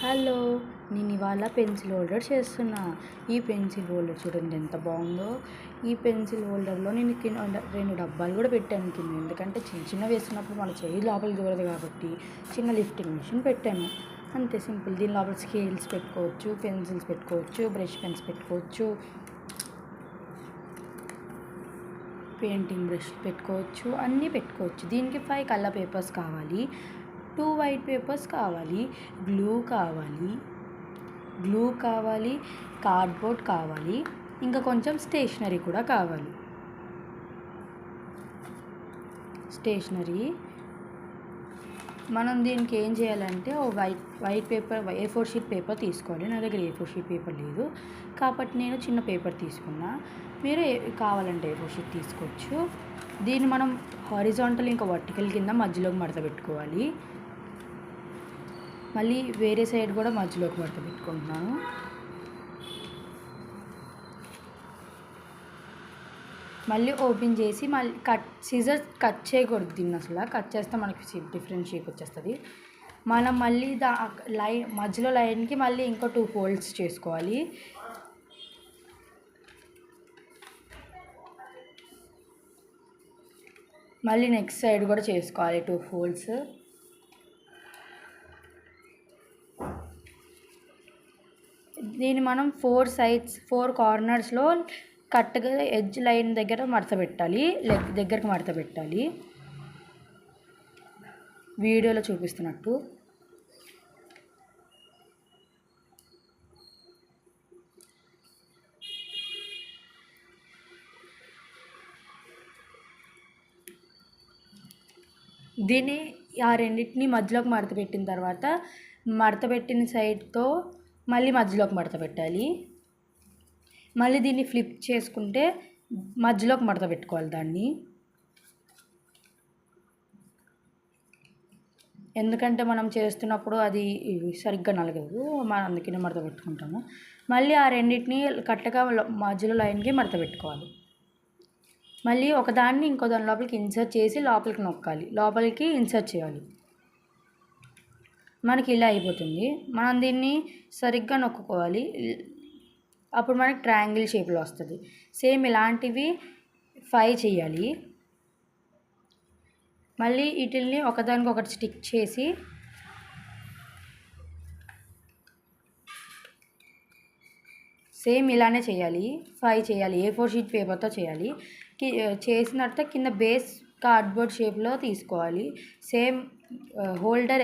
Hello, నేను ఇవాళ pencil holder చేస్తున్నా. ఈ పెన్సిల్ హోల్డర్ చూడండి ఎంత బాగుందో. ఈ పెన్సిల్ హోల్డర్లో నేను రెండు డబ్బాలు కూడా పెట్టాను కింద. ఎందుకంటే చిన్న వేస్తున్నప్పుడు మన చెయ్యి లోపలికి దూరదు కాబట్టి చిన్న లిఫ్టింగ్ మిషన్ పెట్టాను. అంతే సింపుల్. దీని లోపల స్కేల్స్ పెట్టుకోవచ్చు, పెన్సిల్స్ పెట్టుకోవచ్చు, బ్రష్ పెన్స్ పెట్టుకోవచ్చు, పెయింటింగ్ బ్రష్ పెట్టుకోవచ్చు, అన్నీ పెట్టుకోవచ్చు. దీనికి 5 కలర్ పేపర్స్ కావాలి, 2 వైట్ పేపర్స్ కావాలి, గ్లూ కావాలి, కార్డ్బోర్డ్ కావాలి, ఇంకా కొంచెం స్టేషనరీ కూడా కావాలి. స్టేషనరీ మనం దీనికి ఏం చేయాలంటే ఓ white paper A4 sheet paper తీసుకోవాలి. నా దగ్గర A4 షీట్ పేపర్ లేదు కాబట్టి నేను చిన్న పేపర్ తీసుకున్నా. మీరు కావాలంటే A4 షీట్ తీసుకోవచ్చు. దీన్ని మనం హారిజాంటల్ ఇంకా వర్టికల్ కింద మధ్యలోకి మడత పెట్టుకోవాలి. మళ్ళీ వేరే సైడ్ కూడా మధ్యలోకి మడత పెట్టుకుంటున్నాను. మళ్ళీ ఓపెన్ చేసి మళ్ళీ సిజర్స్ కట్ చేయకూడదు. దీన్ని అసలు కట్ చేస్తే మనకి డిఫరెంట్ షేప్ వచ్చేస్తుంది. మనం మళ్ళీ మధ్యలో లైన్కి మళ్ళీ ఇంకో 2 ఫోల్డ్స్ చేసుకోవాలి. మళ్ళీ నెక్స్ట్ సైడ్ కూడా చేసుకోవాలి 2 ఫోల్డ్స్. దీన్ని మనం 4 కార్నర్స్లో కరెక్ట్గా ఎడ్జ్ లైన్ దగ్గర మడత పెట్టాలి, లెగ్ దగ్గరకు మడత పెట్టాలి. వీడియోలో చూపిస్తున్నట్టు. దీన్ని ఆ రెండింటిని మధ్యలోకి మడత పెట్టిన తర్వాత మడత పెట్టిన సైడ్తో మళ్ళీ మధ్యలోకి మడత పెట్టాలి. మళ్ళీ దీన్ని ఫ్లిప్ చేసుకుంటే మధ్యలోకి మడత పెట్టుకోవాలి దాన్ని. ఎందుకంటే మనం చేస్తున్నప్పుడు అది సరిగ్గా నలగదు, మనం అందుకనే మడత పెట్టుకుంటాము. మళ్ళీ ఆ రెండింటిని కరెక్ట్గా మధ్యలో లైన్కి మడత పెట్టుకోవాలి. మళ్ళీ ఒకదాన్ని ఇంకో దాని లోపలికి ఇన్సర్ట్ చేసి లోపలికి నొక్కాలి, లోపలికి ఇన్సర్ట్ చేయాలి. మనకి ఇలా అయిపోతుంది. మనం దీన్ని సరిగ్గా నొక్కుకోవాలి, అప్పుడు మనకి ట్రయాంగిల్ షేప్లో వస్తుంది. సేమ్ ఇలాంటివి 5 చేయాలి. మళ్ళీ వీటిల్ని ఒకదానికొకటి స్టిక్ చేసి సేమ్ ఇలానే చేయాలి. 5 చేయాలి. A4 షీట్ పేపర్తో చేయాలి. చేసిన తర్వాత కింద బేస్ కార్డ్బోర్డ్ షేప్లో తీసుకోవాలి. Same holder